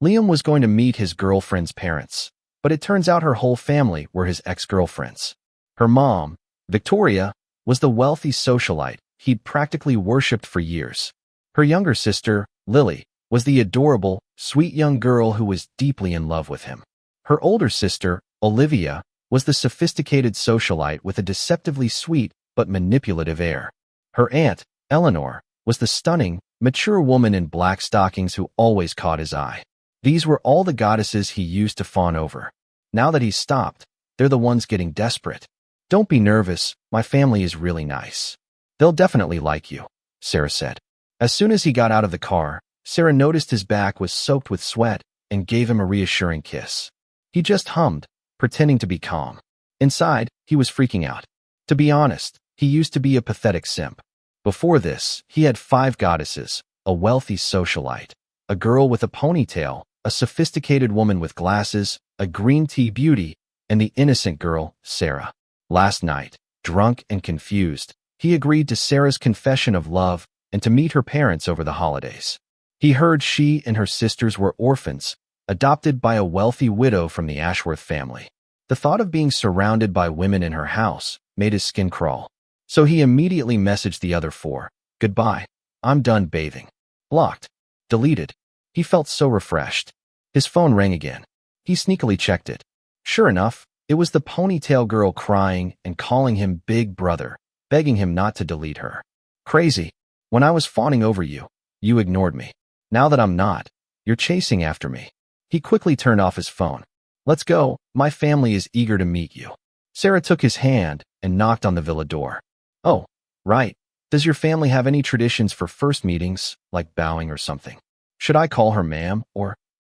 Liam was going to meet his girlfriend's parents, but it turns out her whole family were his ex-girlfriends. Her mom, Victoria, was the wealthy socialite he'd practically worshipped for years. Her younger sister, Lily, was the adorable, sweet young girl who was deeply in love with him. Her older sister, Olivia, was the sophisticated socialite with a deceptively sweet but manipulative air. Her aunt, Eleanor, was the stunning, mature woman in black stockings who always caught his eye. These were all the goddesses he used to fawn over. Now that he's stopped, they're the ones getting desperate. "Don't be nervous, my family is really nice. They'll definitely like you," Sarah said. As soon as he got out of the car, Sarah noticed his back was soaked with sweat and gave him a reassuring kiss. He just hummed, pretending to be calm. Inside, he was freaking out. To be honest, he used to be a pathetic simp. Before this, he had 5 goddesses, a wealthy socialite, a girl with a ponytail, a sophisticated woman with glasses, a green tea beauty, and the innocent girl, Sarah. Last night, drunk and confused, he agreed to Sarah's confession of love and to meet her parents over the holidays. He heard she and her sisters were orphans, adopted by a wealthy widow from the Ashworth family. The thought of being surrounded by women in her house made his skin crawl. So he immediately messaged the other 4. "Goodbye. I'm done bathing." Blocked. Deleted. He felt so refreshed. His phone rang again. He sneakily checked it. Sure enough, it was the ponytail girl crying and calling him Big Brother, begging him not to delete her. "Crazy. When I was fawning over you, you ignored me. Now that I'm not, you're chasing after me." He quickly turned off his phone. "Let's go. My family is eager to meet you." Sarah took his hand and knocked on the villa door. "Oh, right. Does your family have any traditions for first meetings, like bowing or something? Should I call her ma'am, or—"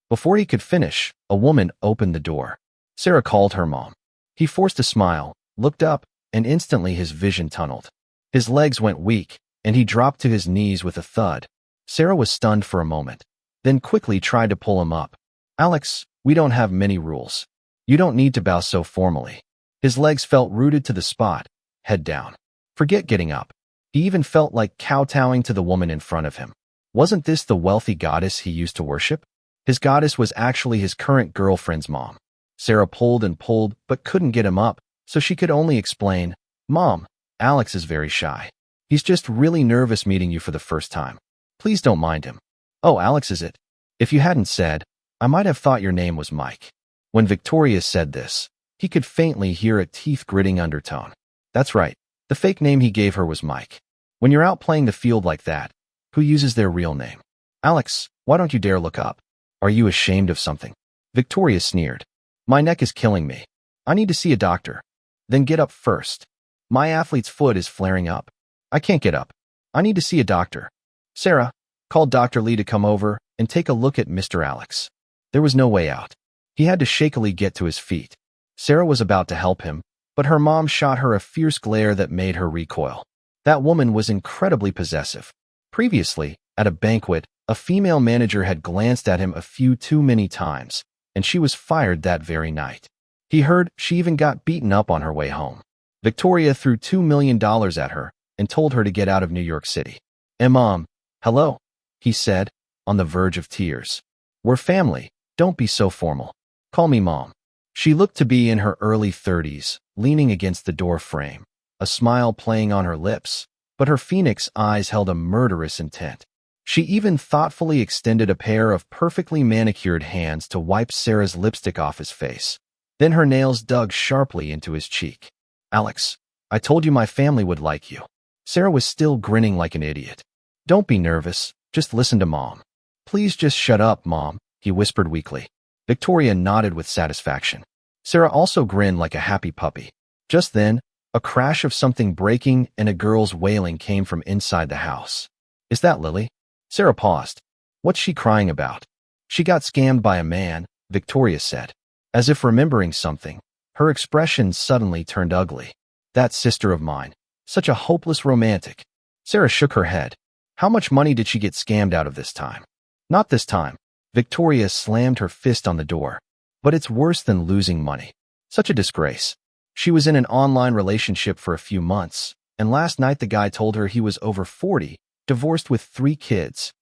Before he could finish, a woman opened the door. Sarah called her mom. He forced a smile, looked up, and instantly his vision tunneled. His legs went weak, and he dropped to his knees with a thud. Sarah was stunned for a moment, then quickly tried to pull him up. "Alex, we don't have many rules. You don't need to bow so formally." His legs felt rooted to the spot, head down. Forget getting up. He even felt like kowtowing to the woman in front of him. Wasn't this the wealthy goddess he used to worship? His goddess was actually his current girlfriend's mom. Sarah pulled and pulled, but couldn't get him up, so she could only explain, "Mom, Alex is very shy. He's just really nervous meeting you for the first time. Please don't mind him." "Oh, Alex, is it? If you hadn't said, I might have thought your name was Mike." When Victoria said this, he could faintly hear a teeth-gritting undertone. That's right. The fake name he gave her was Mike. When you're out playing the field like that, who uses their real name? "Alex, why don't you dare look up? Are you ashamed of something?" Victoria sneered. "My neck is killing me. I need to see a doctor." "Then get up first. My athlete's foot is flaring up. I can't get up. I need to see a doctor." Sarah called Dr. Lee to come over and take a look at Mr. Alex. There was no way out. He had to shakily get to his feet. Sarah was about to help him, but her mom shot her a fierce glare that made her recoil. That woman was incredibly possessive. Previously, at a banquet, a female manager had glanced at him a few too many times, and she was fired that very night. He heard she even got beaten up on her way home. Victoria threw $2 million at her and told her to get out of New York City. "Mom, hello," he said, on the verge of tears. "We're family. Don't be so formal. Call me Mom." She looked to be in her early 30s, leaning against the door frame, a smile playing on her lips, but her phoenix eyes held a murderous intent. She even thoughtfully extended a pair of perfectly manicured hands to wipe Sarah's lipstick off his face. Then her nails dug sharply into his cheek. "Alex, I told you my family would like you." Sarah was still grinning like an idiot. "Don't be nervous. Just listen to Mom." "Please just shut up, Mom," he whispered weakly. Victoria nodded with satisfaction. Sarah also grinned like a happy puppy. Just then, a crash of something breaking and a girl's wailing came from inside the house. "Is that Lily?" Sarah paused. "What's she crying about?" "She got scammed by a man," Victoria said. As if remembering something, her expression suddenly turned ugly. "That sister of mine. Such a hopeless romantic." Sarah shook her head. "How much money did she get scammed out of this time?" "Not this time." Victoria slammed her fist on the door. "But it's worse than losing money. Such a disgrace. She was in an online relationship for a few months, and last night the guy told her he was over 40, divorced with 3 kids.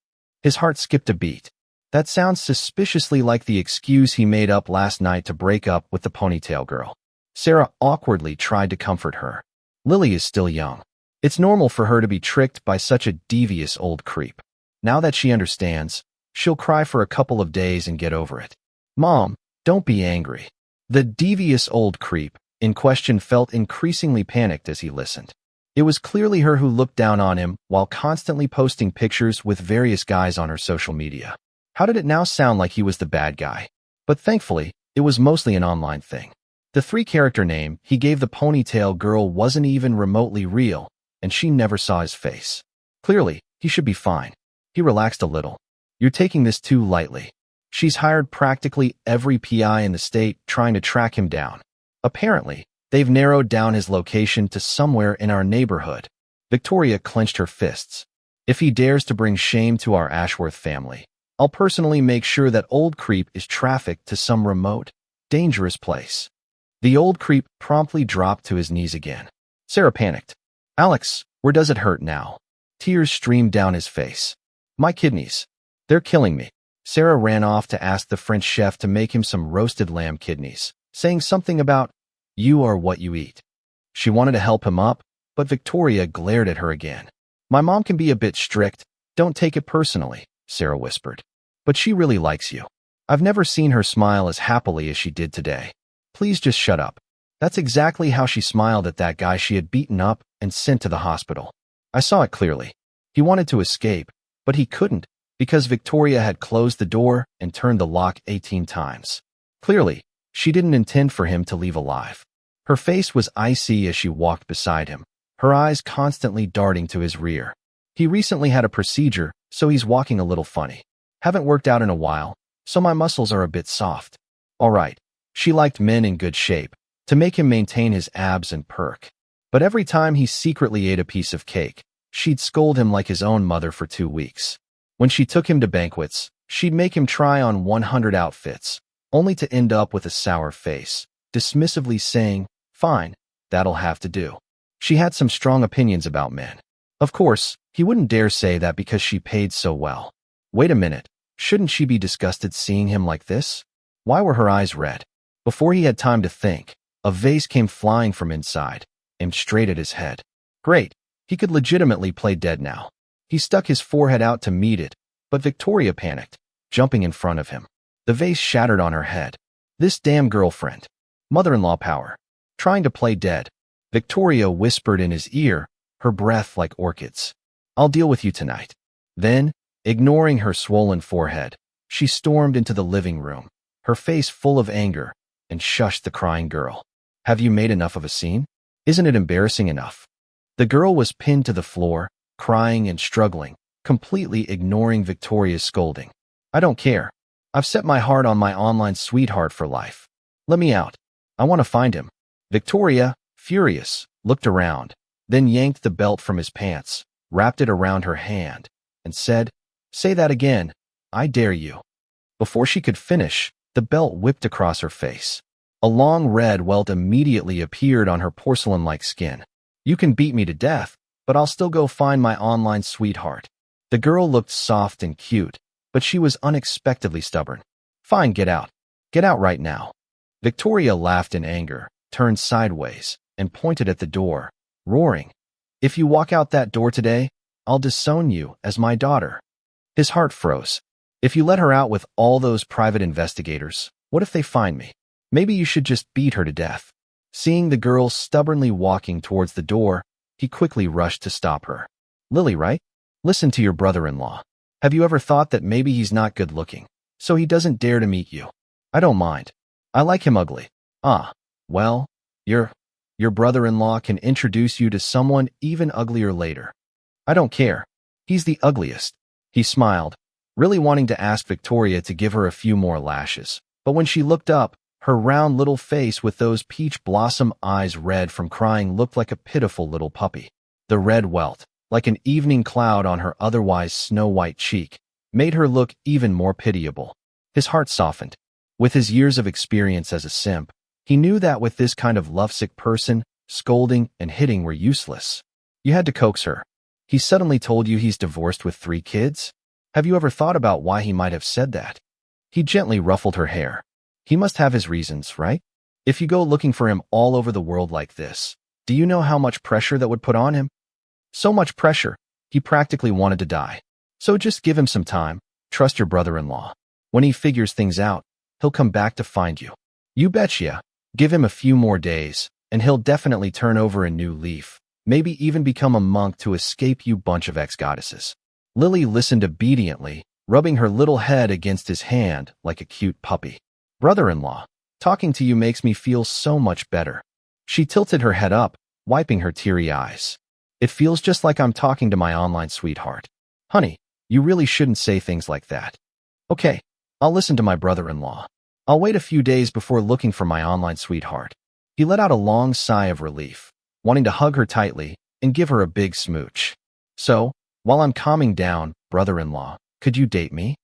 His heart skipped a beat. That sounds suspiciously like the excuse he made up last night to break up with the ponytail girl. Sarah awkwardly tried to comfort her. Lily is still young. It's normal for her to be tricked by such a devious old creep. Now that she understands, she'll cry for a couple of days and get over it. Mom, don't be angry. The devious old creep in question felt increasingly panicked as he listened. It was clearly her who looked down on him while constantly posting pictures with various guys on her social media. How did it now sound like he was the bad guy? But thankfully, it was mostly an online thing. The three-character name he gave the ponytail girl wasn't even remotely real, and she never saw his face. Clearly, he should be fine. He relaxed a little. You're taking this too lightly. She's hired practically every PI in the state trying to track him down. Apparently, they've narrowed down his location to somewhere in our neighborhood. Victoria clenched her fists. If he dares to bring shame to our Ashworth family, I'll personally make sure that old creep is trafficked to some remote, dangerous place. The old creep promptly dropped to his knees again. Sarah panicked. Alex, where does it hurt now? Tears streamed down his face. My kidneys. They're killing me. Sarah ran off to ask the French chef to make him some roasted lamb kidneys, saying something about, you are what you eat. She wanted to help him up, but Victoria glared at her again. My mom can be a bit strict. Don't take it personally, Sarah whispered. But she really likes you. I've never seen her smile as happily as she did today. Please just shut up. That's exactly how she smiled at that guy she had beaten up and sent to the hospital. I saw it clearly. He wanted to escape, but he couldn't because Victoria had closed the door and turned the lock 18 times. Clearly, she didn't intend for him to leave alive. Her face was icy as she walked beside him, her eyes constantly darting to his rear. He recently had a procedure, so he's walking a little funny. Haven't worked out in a while, so my muscles are a bit soft. All right. She liked men in good shape, to make him maintain his abs and perk. But every time he secretly ate a piece of cake, she'd scold him like his own mother for 2 weeks. When she took him to banquets, she'd make him try on 100 outfits, only to end up with a sour face, dismissively saying, fine, that'll have to do. She had some strong opinions about men. Of course, he wouldn't dare say that because she paid so well. Wait a minute. Shouldn't she be disgusted seeing him like this? Why were her eyes red? Before he had time to think, a vase came flying from inside, aimed straight at his head. Great, he could legitimately play dead now. He stuck his forehead out to meet it, but Victoria panicked, jumping in front of him. The vase shattered on her head. This damn girlfriend. Mother-in-law power. Trying to play dead. Victoria whispered in his ear, her breath like orchids. I'll deal with you tonight. Then, ignoring her swollen forehead, she stormed into the living room, her face full of anger, and shushed the crying girl. Have you made enough of a scene? Isn't it embarrassing enough? The girl was pinned to the floor, crying and struggling, completely ignoring Victoria's scolding. I don't care. I've set my heart on my online sweetheart for life. Let me out. I want to find him. Victoria, furious, looked around, then yanked the belt from his pants, wrapped it around her hand, and said, Say that again. I dare you. Before she could finish, the belt whipped across her face. A long red welt immediately appeared on her porcelain-like skin. You can beat me to death, but I'll still go find my online sweetheart. The girl looked soft and cute, but she was unexpectedly stubborn. Fine, get out. Get out right now. Victoria laughed in anger, turned sideways, and pointed at the door, roaring, If you walk out that door today, I'll disown you as my daughter. His heart froze. If you let her out with all those private investigators, what if they find me? Maybe you should just beat her to death. Seeing the girl stubbornly walking towards the door, he quickly rushed to stop her. Lily, right? Listen to your brother-in-law. Have you ever thought that maybe he's not good looking, so he doesn't dare to meet you? I don't mind. I like him ugly. Ah, well, your brother-in-law can introduce you to someone even uglier later. I don't care. He's the ugliest. He smiled, really wanting to ask Victoria to give her a few more lashes. But when she looked up, her round little face with those peach blossom eyes red from crying looked like a pitiful little puppy. The red welt, like an evening cloud on her otherwise snow-white cheek, made her look even more pitiable. His heart softened. With his years of experience as a simp, he knew that with this kind of lovesick person, scolding and hitting were useless. You had to coax her. He suddenly told you he's divorced with 3 kids? Have you ever thought about why he might have said that? He gently ruffled her hair. He must have his reasons, right? If you go looking for him all over the world like this, do you know how much pressure that would put on him? So much pressure, he practically wanted to die. So just give him some time, trust your brother-in-law. When he figures things out, he'll come back to find you. You betcha. Give him a few more days, and he'll definitely turn over a new leaf, maybe even become a monk to escape you bunch of ex-goddesses. Lily listened obediently, rubbing her little head against his hand like a cute puppy. Brother-in-law, talking to you makes me feel so much better. She tilted her head up, wiping her teary eyes. It feels just like I'm talking to my online sweetheart. Honey, you really shouldn't say things like that. Okay, I'll listen to my brother-in-law. I'll wait a few days before looking for my online sweetheart. He let out a long sigh of relief, wanting to hug her tightly and give her a big smooch. So, while I'm calming down, brother-in-law, could you date me?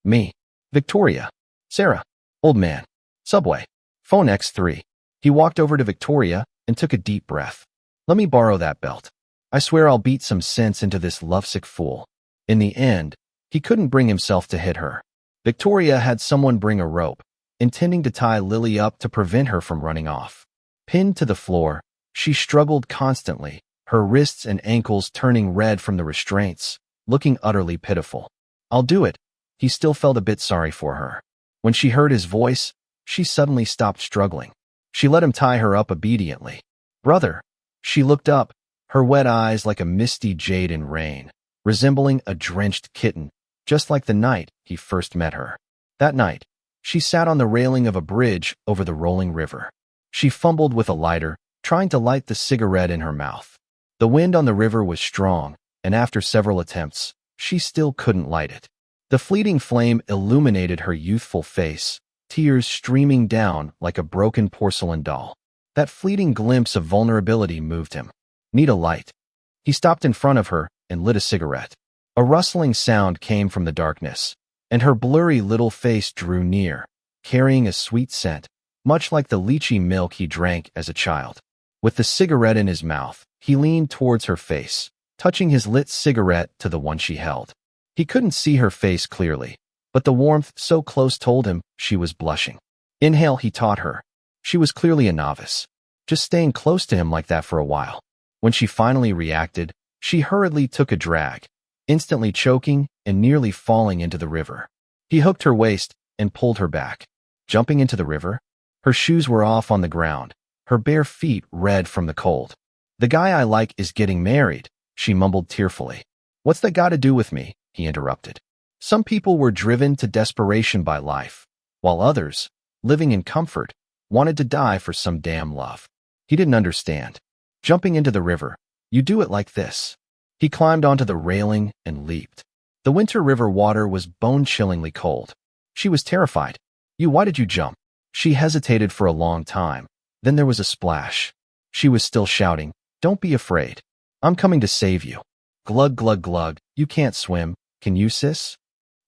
Me. Victoria. Sarah. Old man. Subway. Phone X3. He walked over to Victoria and took a deep breath. Let me borrow that belt. I swear I'll beat some sense into this lovesick fool. In the end, he couldn't bring himself to hit her. Victoria had someone bring a rope, intending to tie Lily up to prevent her from running off. Pinned to the floor, she struggled constantly, her wrists and ankles turning red from the restraints, looking utterly pitiful. I'll do it. He still felt a bit sorry for her. When she heard his voice, she suddenly stopped struggling. She let him tie her up obediently. Brother. She looked up, her wet eyes like a misty jade in rain, resembling a drenched kitten, just like the night he first met her. That night, she sat on the railing of a bridge over the rolling river. She fumbled with a lighter, trying to light the cigarette in her mouth. The wind on the river was strong, and after several attempts, she still couldn't light it. The fleeting flame illuminated her youthful face, tears streaming down like a broken porcelain doll. That fleeting glimpse of vulnerability moved him. Need a light. He stopped in front of her and lit a cigarette. A rustling sound came from the darkness, and her blurry little face drew near, carrying a sweet scent, much like the lychee milk he drank as a child. With the cigarette in his mouth, he leaned towards her face, touching his lit cigarette to the one she held. He couldn't see her face clearly, but the warmth so close told him she was blushing. Inhale, he taught her. She was clearly a novice, just staying close to him like that for a while. When she finally reacted, she hurriedly took a drag, instantly choking and nearly falling into the river. He hooked her waist and pulled her back. Jumping into the river, her shoes were off on the ground, her bare feet red from the cold. The guy I like is getting married, she mumbled tearfully. What's that got to do with me? He interrupted. Some people were driven to desperation by life, while others, living in comfort, wanted to die for some damn love. He didn't understand. Jumping into the river, you do it like this. He climbed onto the railing and leaped. The winter river water was bone-chillingly cold. She was terrified. Why did you jump? She hesitated for a long time. Then there was a splash. She was still shouting, don't be afraid. I'm coming to save you. Glug, glug, glug, you can't swim. Can you, sis?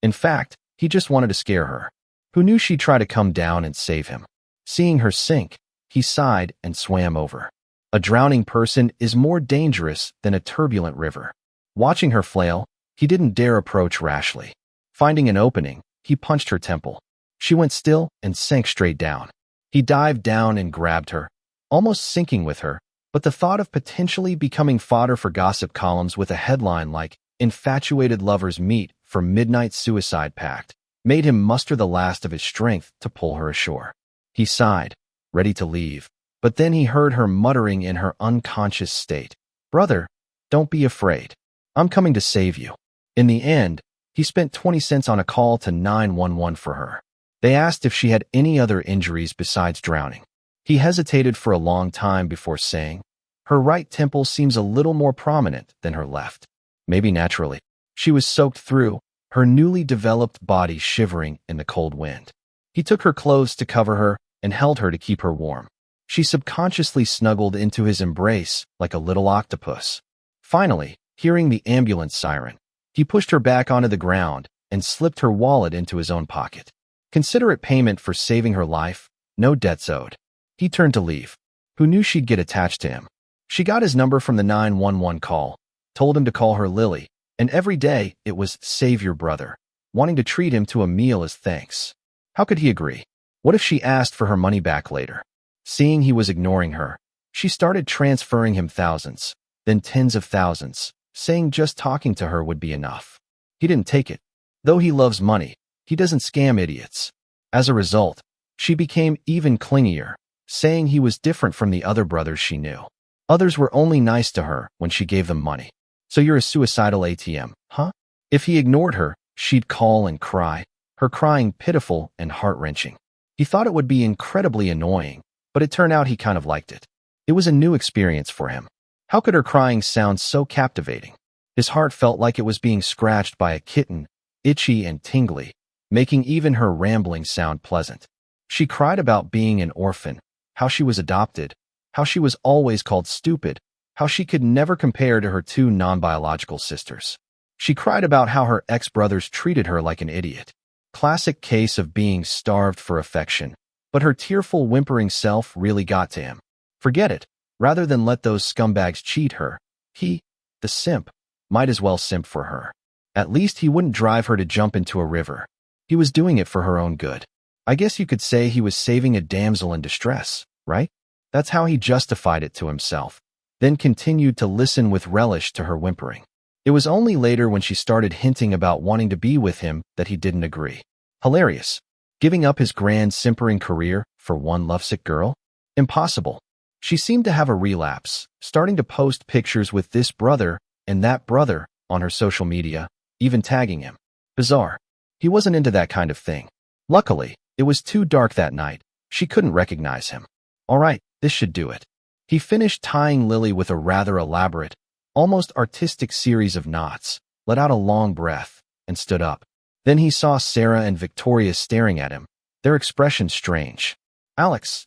In fact, he just wanted to scare her. Who knew she'd try to come down and save him? Seeing her sink, he sighed and swam over. A drowning person is more dangerous than a turbulent river. Watching her flail, he didn't dare approach rashly. Finding an opening, he punched her temple. She went still and sank straight down. He dived down and grabbed her, almost sinking with her, but the thought of potentially becoming fodder for gossip columns with a headline like, "Infatuated Lovers Meet for Midnight Suicide Pact," made him muster the last of his strength to pull her ashore. He sighed, ready to leave, but then he heard her muttering in her unconscious state, "Brother, don't be afraid. I'm coming to save you." In the end, he spent 20 cents on a call to 911 for her. They asked if she had any other injuries besides drowning. He hesitated for a long time before saying, "Her right temple seems a little more prominent than her left." Maybe naturally. She was soaked through, her newly developed body shivering in the cold wind. He took her clothes to cover her and held her to keep her warm. She subconsciously snuggled into his embrace like a little octopus. Finally, hearing the ambulance siren, he pushed her back onto the ground and slipped her wallet into his own pocket. Considerate payment for saving her life, no debts owed. He turned to leave. Who knew she'd get attached to him? She got his number from the 911 call, told him to call her Lily, And every day, it was save your brother, wanting to treat him to a meal as thanks. How could he agree? What if she asked for her money back later? Seeing he was ignoring her, she started transferring him thousands, then tens of thousands, saying just talking to her would be enough. He didn't take it. Though he loves money, he doesn't scam idiots. As a result, she became even clingier, saying he was different from the other brothers she knew. Others were only nice to her when she gave them money. So you're a suicidal ATM, huh? If he ignored her, she'd call and cry, her crying pitiful and heart-wrenching. He thought it would be incredibly annoying, but it turned out he kind of liked it. It was a new experience for him. How could her crying sound so captivating? His heart felt like it was being scratched by a kitten, itchy and tingly, making even her rambling sound pleasant. She cried about being an orphan, how she was adopted, how she was always called stupid, how she could never compare to her two non-biological sisters. She cried about how her ex-brothers treated her like an idiot. Classic case of being starved for affection, but her tearful, whimpering self really got to him. Forget it. Rather than let those scumbags cheat her, he, the simp, might as well simp for her. At least he wouldn't drive her to jump into a river. He was doing it for her own good. I guess you could say he was saving a damsel in distress, right? That's how he justified it to himself, then continued to listen with relish to her whimpering. It was only later when she started hinting about wanting to be with him that he didn't agree. Hilarious. Giving up his grand simpering career for one lovesick girl? Impossible. She seemed to have a relapse, starting to post pictures with this brother and that brother on her social media, even tagging him. Bizarre. He wasn't into that kind of thing. Luckily, it was too dark that night. She couldn't recognize him. All right, this should do it. He finished tying Lily with a rather elaborate, almost artistic series of knots, let out a long breath, and stood up. Then he saw Sarah and Victoria staring at him, their expressions strange. Alex,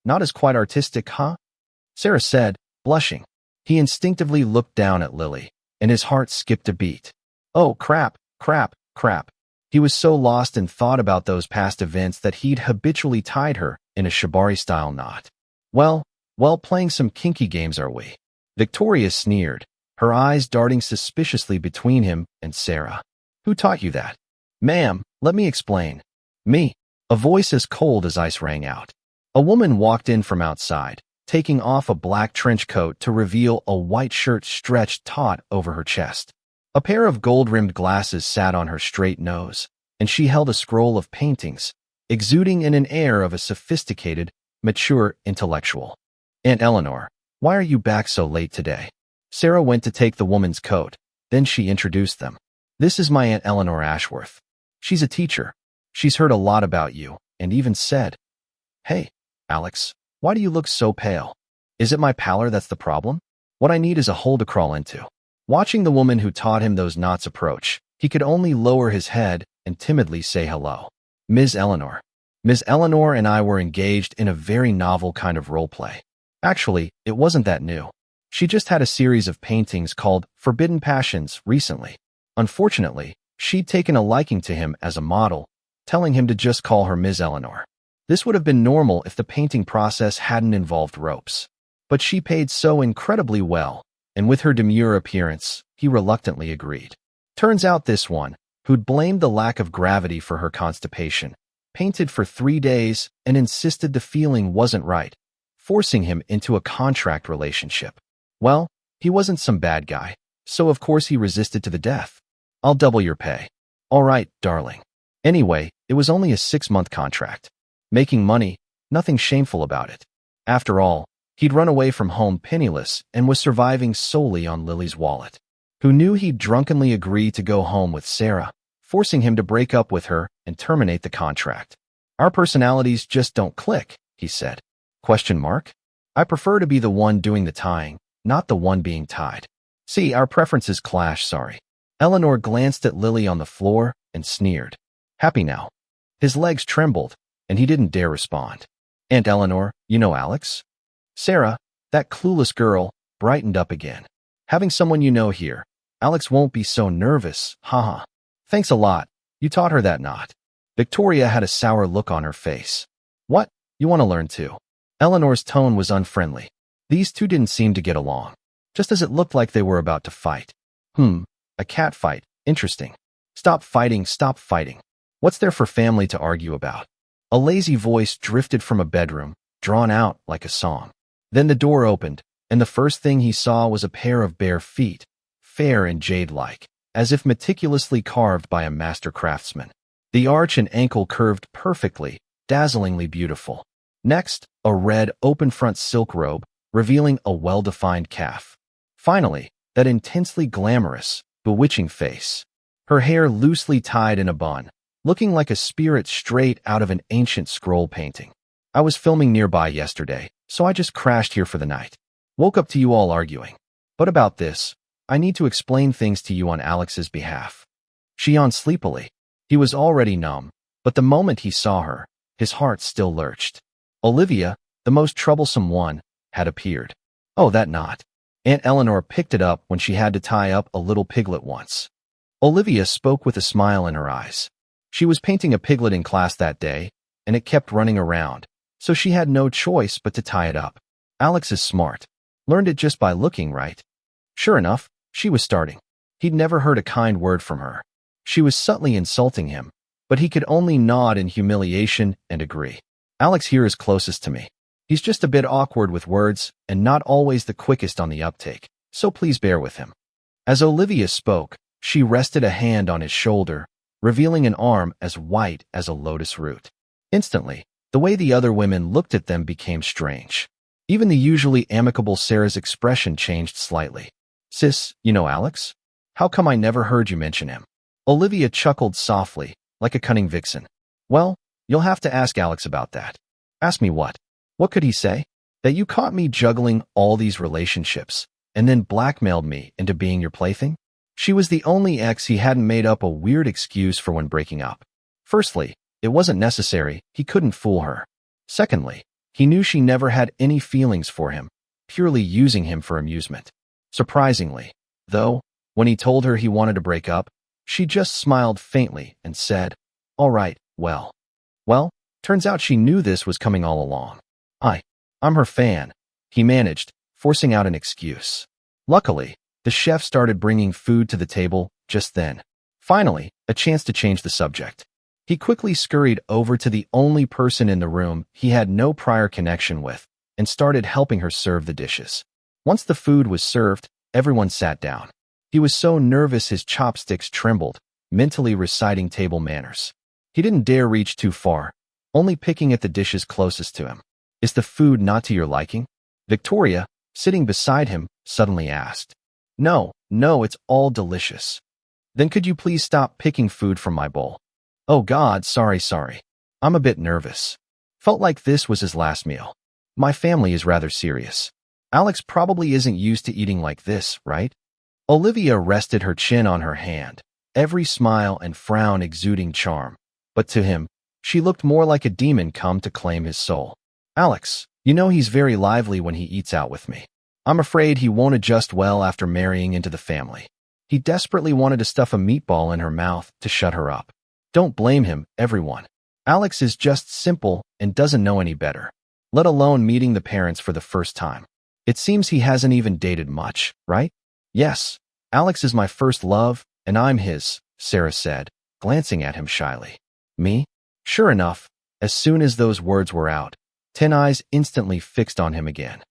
not as quite artistic, huh? Sarah said, blushing. He instinctively looked down at Lily, and his heart skipped a beat. Oh, crap. He was so lost in thought about those past events that he'd habitually tied her in a shibari-style knot. Well, playing some kinky games are we? Victoria sneered, her eyes darting suspiciously between him and Sarah. Who taught you that? Ma'am, let me explain. Me. A voice as cold as ice rang out. A woman walked in from outside, taking off a black trench coat to reveal a white shirt stretched taut over her chest. A pair of gold-rimmed glasses sat on her straight nose, and she held a scroll of paintings, exuding in an air of a sophisticated, mature intellectual. Aunt Eleanor, why are you back so late today? Sarah went to take the woman's coat, then she introduced them. This is my Aunt Eleanor Ashworth. She's a teacher. She's heard a lot about you, and even said, Hey, Alex, why do you look so pale? Is it my pallor that's the problem? What I need is a hole to crawl into. Watching the woman who taught him those knots approach, he could only lower his head and timidly say hello. Ms. Eleanor. Ms. Eleanor and I were engaged in a very novel kind of role play. Actually, it wasn't that new. She just had a series of paintings called Forbidden Passions recently. Unfortunately, she'd taken a liking to him as a model, telling him to just call her Ms. Eleanor. This would have been normal if the painting process hadn't involved ropes. But she paid so incredibly well, and with her demure appearance, he reluctantly agreed. Turns out this one, who'd blamed the lack of gravity for her constipation, painted for 3 days and insisted the feeling wasn't right, forcing him into a contract relationship. Well, he wasn't some bad guy, so of course he resisted to the death. I'll double your pay. All right, darling. Anyway, it was only a 6-month contract. Making money, nothing shameful about it. After all, he'd run away from home penniless and was surviving solely on Lily's wallet, who knew he'd drunkenly agree to go home with Sarah, forcing him to break up with her and terminate the contract. Our personalities just don't click, he said. ? I prefer to be the one doing the tying, not the one being tied. See, our preferences clash, sorry. Eleanor glanced at Lily on the floor and sneered. Happy now. His legs trembled, and he didn't dare respond. Aunt Eleanor, you know Alex? Sarah, that clueless girl, brightened up again. Having someone you know here. Alex won't be so nervous, haha. Thanks a lot. You taught her that knot. Victoria had a sour look on her face. What? You want to learn too? Eleanor's tone was unfriendly. These two didn't seem to get along, just as it looked like they were about to fight. Hmm, a cat fight. Interesting. Stop fighting, stop fighting. What's there for family to argue about? A lazy voice drifted from a bedroom, drawn out like a song. Then the door opened, and the first thing he saw was a pair of bare feet, fair and jade-like, as if meticulously carved by a master craftsman. The arch and ankle curved perfectly, dazzlingly beautiful. Next, a red, open-front silk robe, revealing a well-defined calf. Finally, that intensely glamorous, bewitching face. Her hair loosely tied in a bun, looking like a spirit straight out of an ancient scroll painting. I was filming nearby yesterday, so I just crashed here for the night. Woke up to you all arguing. But about this, I need to explain things to you on Alex's behalf. She yawned sleepily. He was already numb, but the moment he saw her, his heart still lurched. Olivia, the most troublesome one, had appeared. Oh, that knot. Aunt Eleanor picked it up when she had to tie up a little piglet once. Olivia spoke with a smile in her eyes. She was painting a piglet in class that day, and it kept running around, so she had no choice but to tie it up. Alex is smart. Learned it just by looking, right? Sure enough, she was starting. He'd never heard a kind word from her. She was subtly insulting him, but he could only nod in humiliation and agree. Alex here is closest to me. He's just a bit awkward with words and not always the quickest on the uptake, so please bear with him. As Olivia spoke, she rested a hand on his shoulder, revealing an arm as white as a lotus root. Instantly, the way the other women looked at them became strange. Even the usually amicable Sarah's expression changed slightly. Sis, you know Alex? How come I never heard you mention him? Olivia chuckled softly, like a cunning vixen. Well, you'll have to ask Alex about that. Ask me what? What could he say? That you caught me juggling all these relationships, and then blackmailed me into being your plaything? She was the only ex he hadn't made up a weird excuse for when breaking up. Firstly, it wasn't necessary, he couldn't fool her. Secondly, he knew she never had any feelings for him, purely using him for amusement. Surprisingly, though, when he told her he wanted to break up, she just smiled faintly and said, "All right, well." Well, turns out she knew this was coming all along. I'm her fan, he managed, forcing out an excuse. Luckily, the chef started bringing food to the table just then. Finally, a chance to change the subject. He quickly scurried over to the only person in the room he had no prior connection with and started helping her serve the dishes. Once the food was served, everyone sat down. He was so nervous his chopsticks trembled, mentally reciting table manners. He didn't dare reach too far, only picking at the dishes closest to him. Is the food not to your liking? Victoria, sitting beside him, suddenly asked. No, it's all delicious. Then could you please stop picking food from my bowl? Oh God, sorry. I'm a bit nervous. Felt like this was his last meal. My family is rather serious. Alex probably isn't used to eating like this, right? Olivia rested her chin on her hand, every smile and frown exuding charm. But to him, she looked more like a demon come to claim his soul. Alex, you know he's very lively when he eats out with me. I'm afraid he won't adjust well after marrying into the family. He desperately wanted to stuff a meatball in her mouth to shut her up. Don't blame him, everyone. Alex is just simple and doesn't know any better, let alone meeting the parents for the first time. It seems he hasn't even dated much, right? Yes, Alex is my first love, and I'm his, Sarah said, glancing at him shyly. Me? Sure enough, as soon as those words were out, 10 eyes instantly fixed on him again.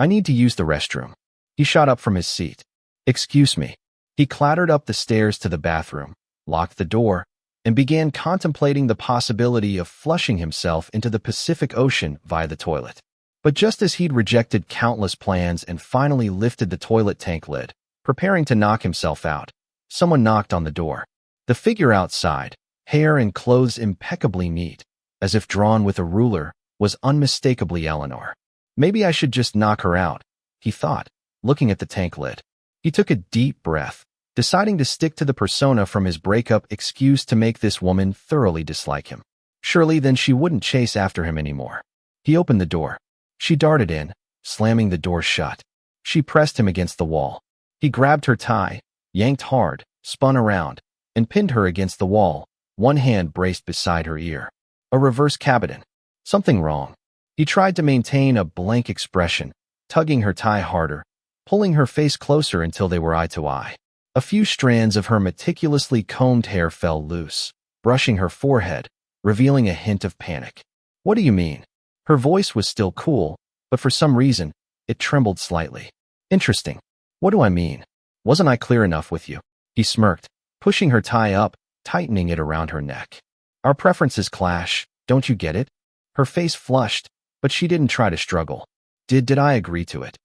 I need to use the restroom. He shot up from his seat. Excuse me. He clattered up the stairs to the bathroom, locked the door, and began contemplating the possibility of flushing himself into the Pacific Ocean via the toilet. But just as he'd rejected countless plans and finally lifted the toilet tank lid, preparing to knock himself out, someone knocked on the door. The figure outside, hair and clothes impeccably neat, as if drawn with a ruler, was unmistakably Eleanor. Maybe I should just knock her out, he thought, looking at the tank lid. He took a deep breath, deciding to stick to the persona from his breakup excuse to make this woman thoroughly dislike him. Surely then she wouldn't chase after him anymore. He opened the door. She darted in, slamming the door shut. She pressed him against the wall. He grabbed her tie, yanked hard, spun around, and pinned her against the wall, one hand braced beside her ear. A reverse cabinet. Something wrong. He tried to maintain a blank expression, tugging her tie harder, pulling her face closer until they were eye to eye. A few strands of her meticulously combed hair fell loose, brushing her forehead, revealing a hint of panic. What do you mean? Her voice was still cool, but for some reason, it trembled slightly. Interesting. What do I mean? Wasn't I clear enough with you? He smirked, pushing her tie up, tightening it around her neck. Our preferences clash, don't you get it? Her face flushed, but she didn't try to struggle. Did I agree to it?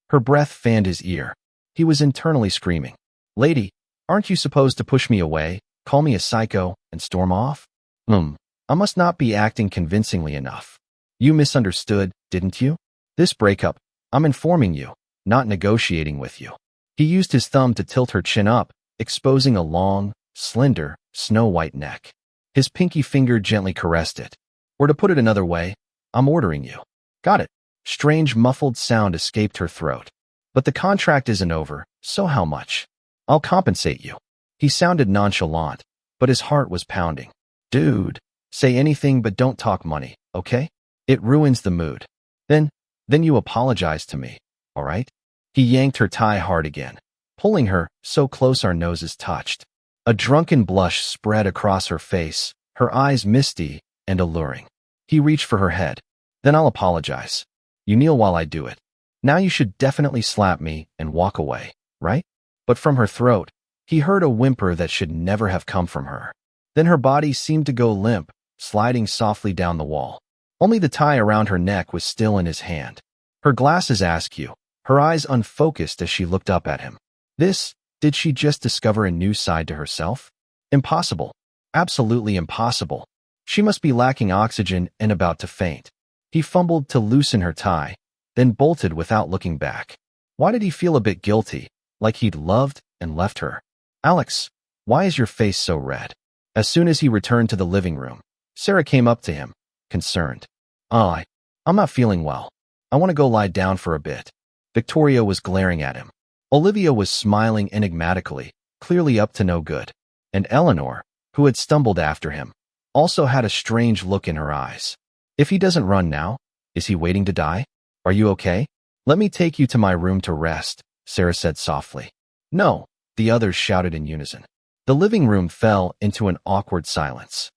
Her breath fanned his ear. He was internally screaming. Lady, aren't you supposed to push me away, call me a psycho, and storm off? I must not be acting convincingly enough. You misunderstood, didn't you? This breakup, I'm informing you, not negotiating with you. He used his thumb to tilt her chin up, exposing a long, slender, snow-white neck. His pinky finger gently caressed it. Or to put it another way, I'm ordering you. Got it. Strange muffled sound escaped her throat. But the contract isn't over, so how much? I'll compensate you. He sounded nonchalant, but his heart was pounding. Dude, say anything but don't talk money, okay? It ruins the mood. Then you apologize to me, all right? He yanked her tie hard again, pulling her so close our noses touched. A drunken blush spread across her face, her eyes misty and alluring. He reached for her head. Then I'll apologize. You kneel while I do it. Now you should definitely slap me and walk away, right? But from her throat, he heard a whimper that should never have come from her. Then her body seemed to go limp, sliding softly down the wall. Only the tie around her neck was still in his hand. Her glasses askew, her eyes unfocused as she looked up at him. Did she just discover a new side to herself? Impossible. Absolutely impossible. She must be lacking oxygen and about to faint. He fumbled to loosen her tie, then bolted without looking back. Why did he feel a bit guilty, like he'd loved and left her? Alex, why is your face so red? As soon as he returned to the living room, Sarah came up to him, concerned. I'm not feeling well. I want to go lie down for a bit. Victoria was glaring at him. Olivia was smiling enigmatically, clearly up to no good. And Eleanor, who had stumbled after him, also had a strange look in her eyes. If he doesn't run now, is he waiting to die? Are you okay? Let me take you to my room to rest, Sarah said softly. No, the others shouted in unison. The living room fell into an awkward silence.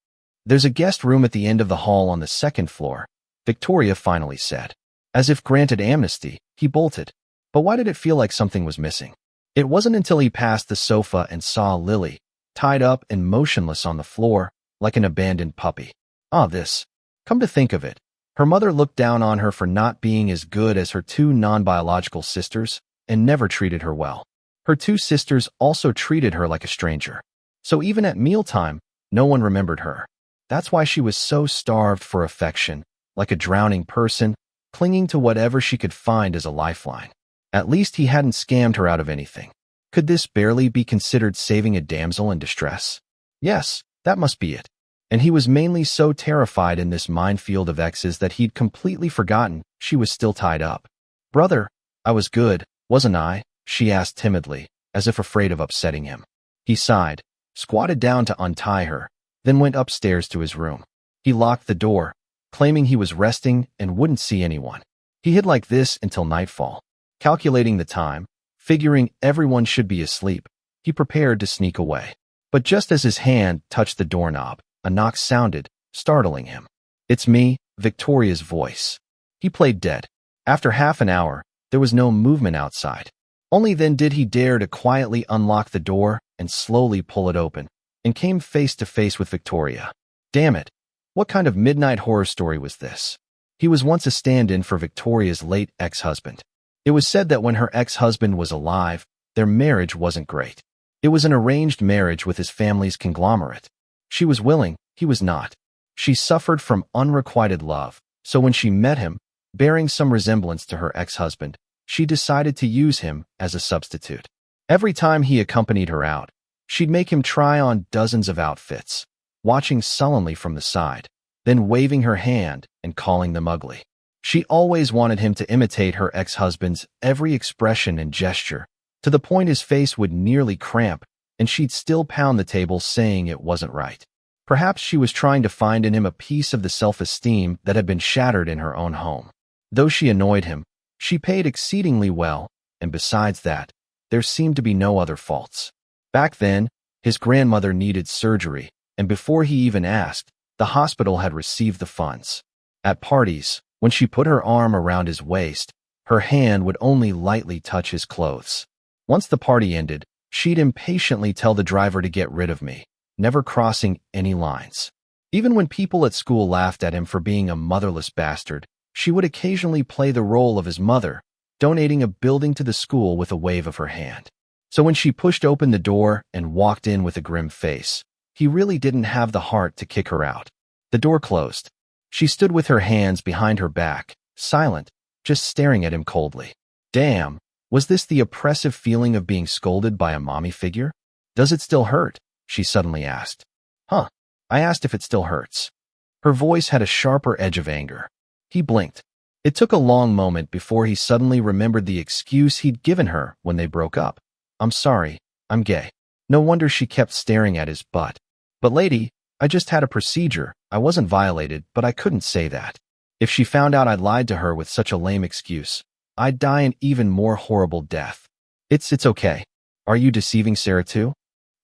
There's a guest room at the end of the hall on the second floor, Victoria finally said. As if granted amnesty, he bolted. But why did it feel like something was missing? It wasn't until he passed the sofa and saw Lily, tied up and motionless on the floor, like an abandoned puppy. Come to think of it, her mother looked down on her for not being as good as her two non-biological sisters and never treated her well. Her two sisters also treated her like a stranger. So even at mealtime, no one remembered her. That's why she was so starved for affection, like a drowning person, clinging to whatever she could find as a lifeline. At least he hadn't scammed her out of anything. Could this barely be considered saving a damsel in distress? Yes, that must be it. And he was mainly so terrified in this minefield of exes that he'd completely forgotten she was still tied up. Brother, I was good, wasn't I? She asked timidly, as if afraid of upsetting him. He sighed, squatted down to untie her, then went upstairs to his room. He locked the door, claiming he was resting and wouldn't see anyone. He hid like this until nightfall. Calculating the time, figuring everyone should be asleep, he prepared to sneak away. But just as his hand touched the doorknob, a knock sounded, startling him. It's me, Victoria's voice. He played dead. After half an hour, there was no movement outside. Only then did he dare to quietly unlock the door and slowly pull it open, and came face to face with Victoria. Damn it. What kind of midnight horror story was this? He was once a stand-in for Victoria's late ex-husband. It was said that when her ex-husband was alive, their marriage wasn't great. It was an arranged marriage with his family's conglomerate. She was willing, he was not. She suffered from unrequited love, so when she met him, bearing some resemblance to her ex-husband, she decided to use him as a substitute. Every time he accompanied her out, she'd make him try on dozens of outfits, watching sullenly from the side, then waving her hand and calling them ugly. She always wanted him to imitate her ex-husband's every expression and gesture, to the point his face would nearly cramp, and she'd still pound the table saying it wasn't right. Perhaps she was trying to find in him a piece of the self-esteem that had been shattered in her own home. Though she annoyed him, she paid exceedingly well, and besides that, there seemed to be no other faults. Back then, his grandmother needed surgery, and before he even asked, the hospital had received the funds. At parties, when she put her arm around his waist, her hand would only lightly touch his clothes. Once the party ended, she'd impatiently tell the driver to get rid of me, never crossing any lines. Even when people at school laughed at him for being a motherless bastard, she would occasionally play the role of his mother, donating a building to the school with a wave of her hand. So when she pushed open the door and walked in with a grim face, he really didn't have the heart to kick her out. The door closed. She stood with her hands behind her back, silent, just staring at him coldly. Damn, was this the oppressive feeling of being scolded by a mommy figure? Does it still hurt? She suddenly asked. Huh, I asked if it still hurts. Her voice had a sharper edge of anger. He blinked. It took a long moment before he suddenly remembered the excuse he'd given her when they broke up. I'm sorry, I'm gay. No wonder she kept staring at his butt. But lady, I just had a procedure. I wasn't violated, but I couldn't say that. If she found out I'd lied to her with such a lame excuse, I'd die an even more horrible death. It's okay. Are you deceiving Sarah too?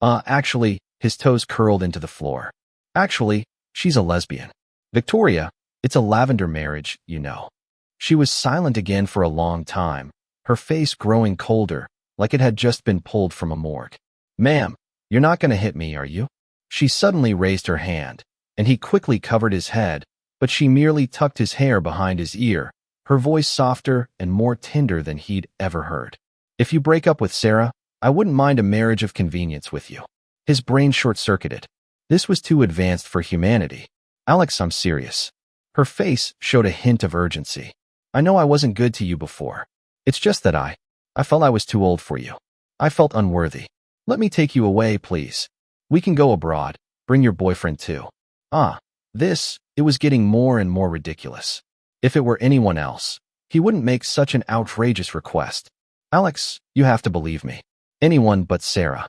Actually, his toes curled into the floor. Actually, she's a lesbian. Victoria, it's a lavender marriage, you know. She was silent again for a long time, her face growing colder, like it had just been pulled from a morgue. Ma'am, you're not going to hit me, are you? She suddenly raised her hand, and he quickly covered his head, but she merely tucked his hair behind his ear, her voice softer and more tender than he'd ever heard. If you break up with Sarah, I wouldn't mind a marriage of convenience with you. His brain short-circuited. This was too advanced for humanity. Alex, I'm serious. Her face showed a hint of urgency. I know I wasn't good to you before. It's just that I felt I was too old for you. I felt unworthy. Let me take you away, please. We can go abroad. Bring your boyfriend too. It was getting more and more ridiculous. If it were anyone else, he wouldn't make such an outrageous request. Alex, you have to believe me. Anyone but Sarah.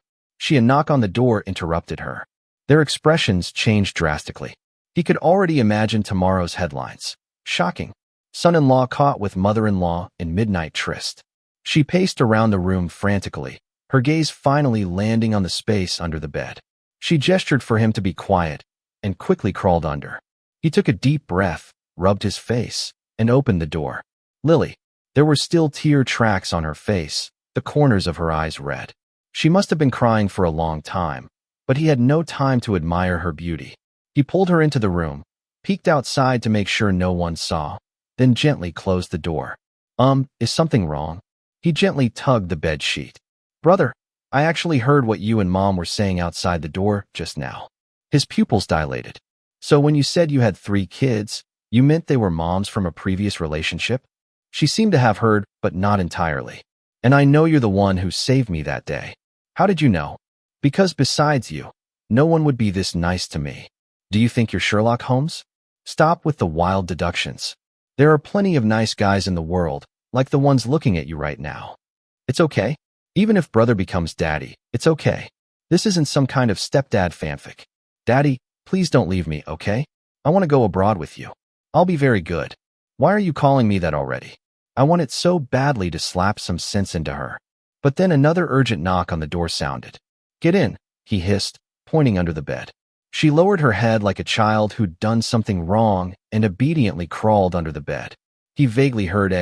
A knock on the door interrupted her. Their expressions changed drastically. He could already imagine tomorrow's headlines. Shocking. Son-in-law caught with mother-in-law in midnight tryst. She paced around the room frantically, her gaze finally landing on the space under the bed. She gestured for him to be quiet and quickly crawled under. He took a deep breath, rubbed his face, and opened the door. Lily. There were still tear tracks on her face, the corners of her eyes red. She must have been crying for a long time, but he had no time to admire her beauty. He pulled her into the room, peeked outside to make sure no one saw, then gently closed the door. Is something wrong? He gently tugged the bed sheet. Brother, I actually heard what you and Mom were saying outside the door just now. His pupils dilated. So when you said you had 3 kids, you meant they were Mom's from a previous relationship? She seemed to have heard, but not entirely. And I know you're the one who saved me that day. How did you know? Because besides you, no one would be this nice to me. Do you think you're Sherlock Holmes? Stop with the wild deductions. There are plenty of nice guys in the world, like the ones looking at you right now. It's okay. Even if brother becomes daddy, it's okay. This isn't some kind of stepdad fanfic. Daddy, please don't leave me, okay? I want to go abroad with you. I'll be very good. Why are you calling me that already? I wanted so badly to slap some sense into her. But then another urgent knock on the door sounded. Get in, he hissed, pointing under the bed. She lowered her head like a child who'd done something wrong and obediently crawled under the bed. He vaguely heard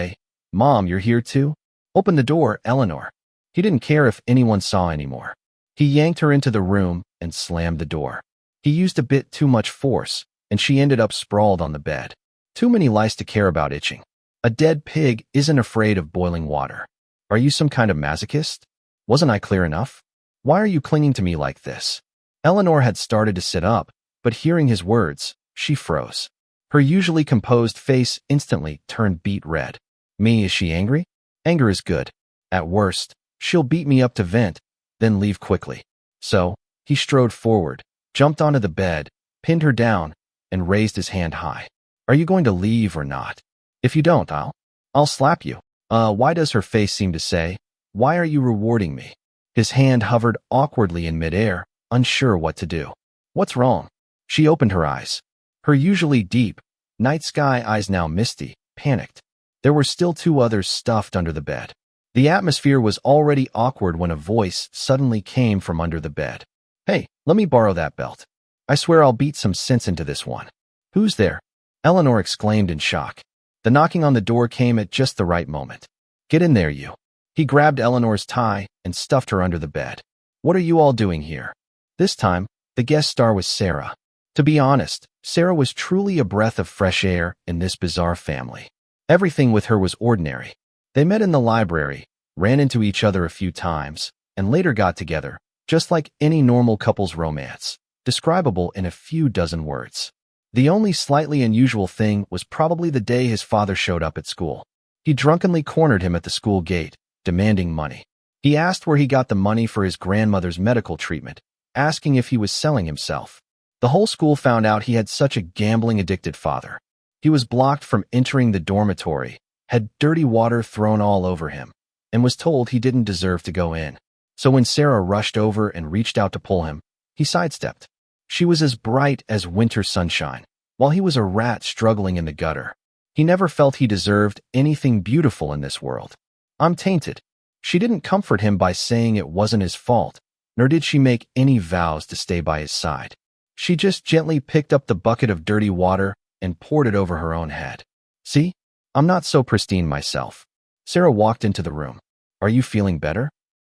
Mom, you're here too? Open the door, Eleanor. He didn't care if anyone saw anymore. He yanked her into the room and slammed the door. He used a bit too much force, and she ended up sprawled on the bed. Too many lice to care about itching. A dead pig isn't afraid of boiling water. Are you some kind of masochist? Wasn't I clear enough? Why are you clinging to me like this? Eleanor had started to sit up, but hearing his words, she froze. Her usually composed face instantly turned beet red. Me, is she angry? Anger is good. At worst, she'll beat me up to vent, then leave quickly. So, he strode forward, jumped onto the bed, pinned her down, and raised his hand high. Are you going to leave or not? If you don't, I'll slap you. Why does her face seem to say, why are you rewarding me? His hand hovered awkwardly in midair, unsure what to do. What's wrong? She opened her eyes. Her usually deep, night sky eyes now misty, panicked. There were still 2 others stuffed under the bed. The atmosphere was already awkward when a voice suddenly came from under the bed. "Hey, let me borrow that belt. I swear I'll beat some sense into this one." "Who's there?" Eleanor exclaimed in shock. The knocking on the door came at just the right moment. "Get in there, you." He grabbed Eleanor's tie and stuffed her under the bed. "What are you all doing here?" This time, the guest star was Sarah. To be honest, Sarah was truly a breath of fresh air in this bizarre family. Everything with her was ordinary. They met in the library, ran into each other a few times, and later got together, just like any normal couple's romance, describable in a few dozen words. The only slightly unusual thing was probably the day his father showed up at school. He drunkenly cornered him at the school gate, demanding money. He asked where he got the money for his grandmother's medical treatment, asking if he was selling himself. The whole school found out he had such a gambling-addicted father. He was blocked from entering the dormitory, had dirty water thrown all over him, and was told he didn't deserve to go in. So when Sarah rushed over and reached out to pull him, he sidestepped. She was as bright as winter sunshine, while he was a rat struggling in the gutter. He never felt he deserved anything beautiful in this world. "I'm tainted." She didn't comfort him by saying it wasn't his fault, nor did she make any vows to stay by his side. She just gently picked up the bucket of dirty water and poured it over her own head. "See? I'm not so pristine myself." Sarah walked into the room. "Are you feeling better?"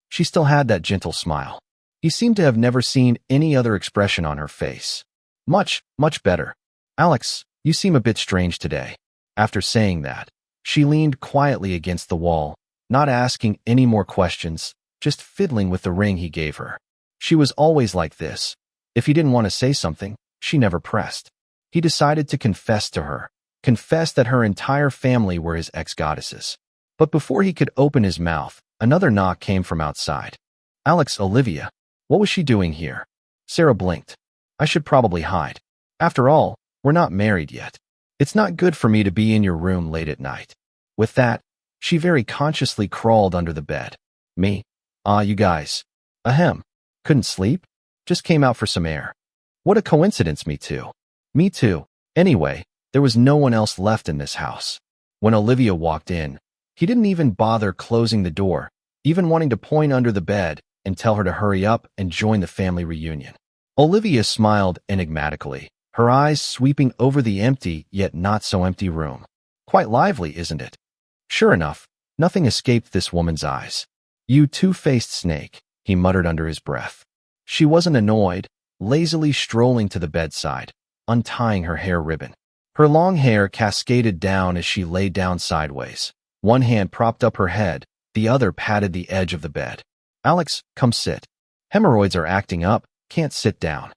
She still had that gentle smile. He seemed to have never seen any other expression on her face. "Much, much better. Alex, you seem a bit strange today." After saying that, she leaned quietly against the wall, not asking any more questions, just fiddling with the ring he gave her. She was always like this. If he didn't want to say something, she never pressed. He decided to confess to her, confess that her entire family were his ex-goddesses. But before he could open his mouth, another knock came from outside. "Alex, Olivia. What was she doing here?" Sarah blinked. "I should probably hide. After all, we're not married yet. It's not good for me to be in your room late at night." With that, she very consciously crawled under the bed. "Me? You guys. Ahem. Couldn't sleep? Just came out for some air." "What a coincidence, me too." "Me too." Anyway, there was no one else left in this house. When Olivia walked in, he didn't even bother closing the door, even wanting to point under the bed and tell her to hurry up and join the family reunion. Olivia smiled enigmatically, her eyes sweeping over the empty yet not so empty room. "Quite lively, isn't it?" Sure enough, nothing escaped this woman's eyes. "You two-faced snake," he muttered under his breath. She wasn't annoyed, lazily strolling to the bedside, untying her hair ribbon. Her long hair cascaded down as she lay down sideways. One hand propped up her head, the other patted the edge of the bed. "Alex, come sit. Hemorrhoids are acting up, can't sit down."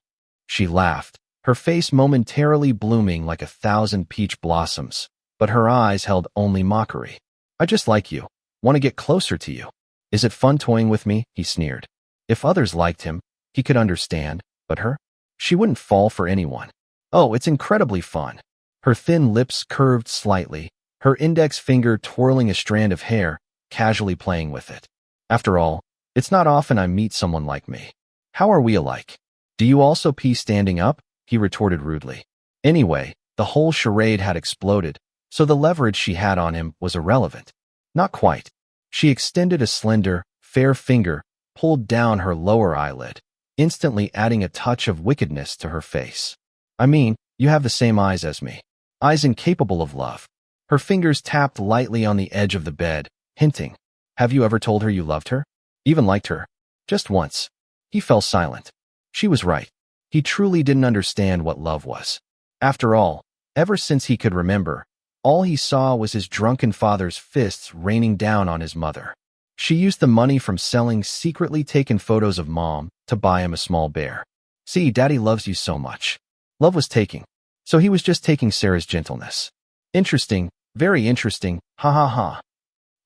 She laughed, her face momentarily blooming like 1,000 peach blossoms, but her eyes held only mockery. "I just like you. Want to get closer to you. Is it fun toying with me?" he sneered. If others liked him, he could understand, but her? She wouldn't fall for anyone. "Oh, it's incredibly fun." Her thin lips curved slightly, her index finger twirling a strand of hair, casually playing with it. "After all, it's not often I meet someone like me. How are we alike?" "Do you also pee standing up?" he retorted rudely. Anyway, the whole charade had exploded, so the leverage she had on him was irrelevant. Not quite. She extended a slender, fair finger, pulled down her lower eyelid, instantly adding a touch of wickedness to her face. "I mean, you have the same eyes as me. Eyes incapable of love." Her fingers tapped lightly on the edge of the bed, hinting. "Have you ever told her you loved her? Even liked her?" "Just once." He fell silent. She was right. He truly didn't understand what love was. After all, ever since he could remember, all he saw was his drunken father's fists raining down on his mother. She used the money from selling secretly taken photos of Mom to buy him a small bear. "See, Daddy loves you so much." Love was taking. So he was just taking Sarah's gentleness. Interesting, very interesting, ha ha ha.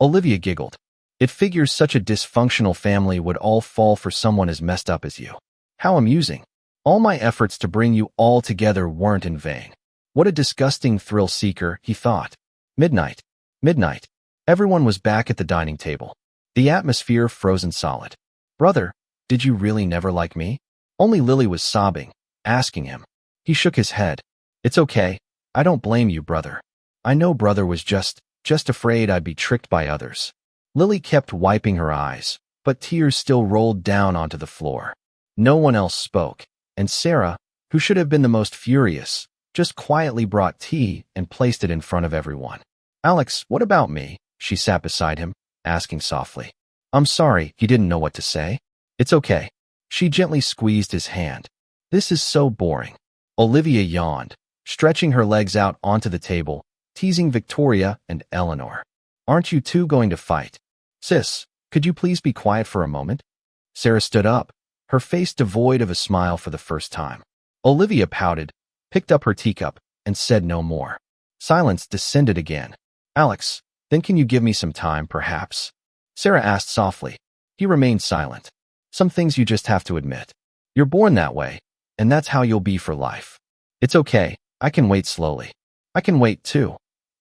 Olivia giggled. "It figures such a dysfunctional family would all fall for someone as messed up as you. How amusing. All my efforts to bring you all together weren't in vain." What a disgusting thrill-seeker, he thought. Midnight. Midnight. Everyone was back at the dining table. The atmosphere frozen solid. "Brother, did you really never like me?" Only Lily was sobbing, asking him. He shook his head. "It's okay. I don't blame you, brother. I know brother was just afraid I'd be tricked by others." Lily kept wiping her eyes, but tears still rolled down onto the floor. No one else spoke, and Sarah, who should have been the most furious, just quietly brought tea and placed it in front of everyone. Alex, what about me? She sat beside him, asking softly. I'm sorry, he didn't know what to say. It's okay. She gently squeezed his hand. This is so boring. Olivia yawned, stretching her legs out onto the table, teasing Victoria and Eleanor. Aren't you two going to fight? Sis, could you please be quiet for a moment? Sarah stood up, her face devoid of a smile for the first time. Olivia pouted, picked up her teacup, and said no more. Silence descended again. Alex, then can you give me some time, perhaps? Sarah asked softly. He remained silent. Some things you just have to admit. You're born that way, and that's how you'll be for life. It's okay, I can wait slowly. I can wait too,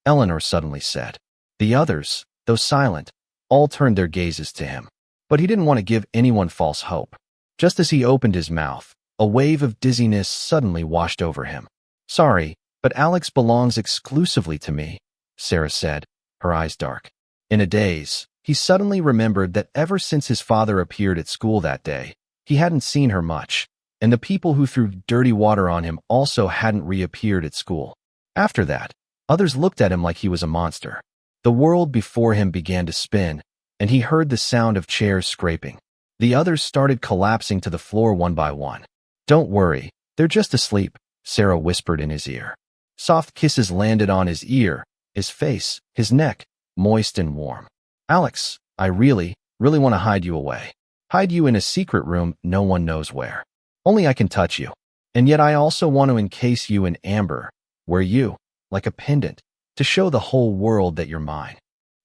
Eleanor suddenly said. The others, though silent, all turned their gazes to him. But he didn't want to give anyone false hope. Just as he opened his mouth, a wave of dizziness suddenly washed over him. Sorry, but Alex belongs exclusively to me, Sarah said, her eyes dark. In a daze, he suddenly remembered that ever since his father appeared at school that day, he hadn't seen her much, and the people who threw dirty water on him also hadn't reappeared at school. After that, others looked at him like he was a monster. The world before him began to spin, and he heard the sound of chairs scraping. The others started collapsing to the floor one by one. Don't worry, they're just asleep, Sarah whispered in his ear. Soft kisses landed on his ear, his face, his neck, moist and warm. Alex, I really want to hide you away. Hide you in a secret room no one knows where. Only I can touch you. And yet I also want to encase you in amber, wear you, like a pendant, to show the whole world that you're mine.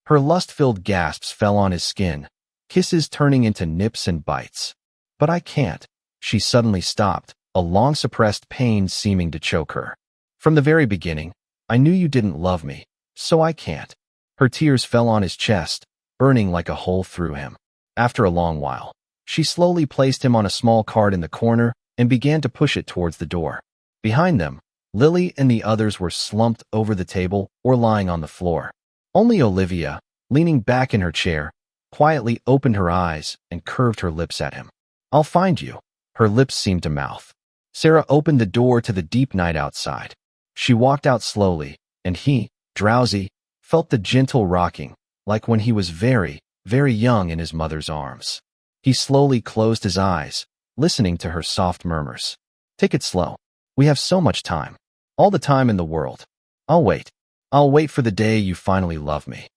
Her lust-filled gasps fell on his skin, kisses turning into nips and bites. But I can't. She suddenly stopped, a long-suppressed pain seeming to choke her. From the very beginning, I knew you didn't love me, so I can't. Her tears fell on his chest, burning like a hole through him. After a long while, she slowly placed him on a small cart in the corner and began to push it towards the door. Behind them, Lily and the others were slumped over the table or lying on the floor. Only Olivia, leaning back in her chair, quietly opened her eyes and curved her lips at him. I'll find you, her lips seemed to mouth. Sarah opened the door to the deep night outside. She walked out slowly, and he, drowsy, felt the gentle rocking, like when he was very young in his mother's arms. He slowly closed his eyes, listening to her soft murmurs. Take it slow. We have so much time. All the time in the world. I'll wait. I'll wait for the day you finally love me.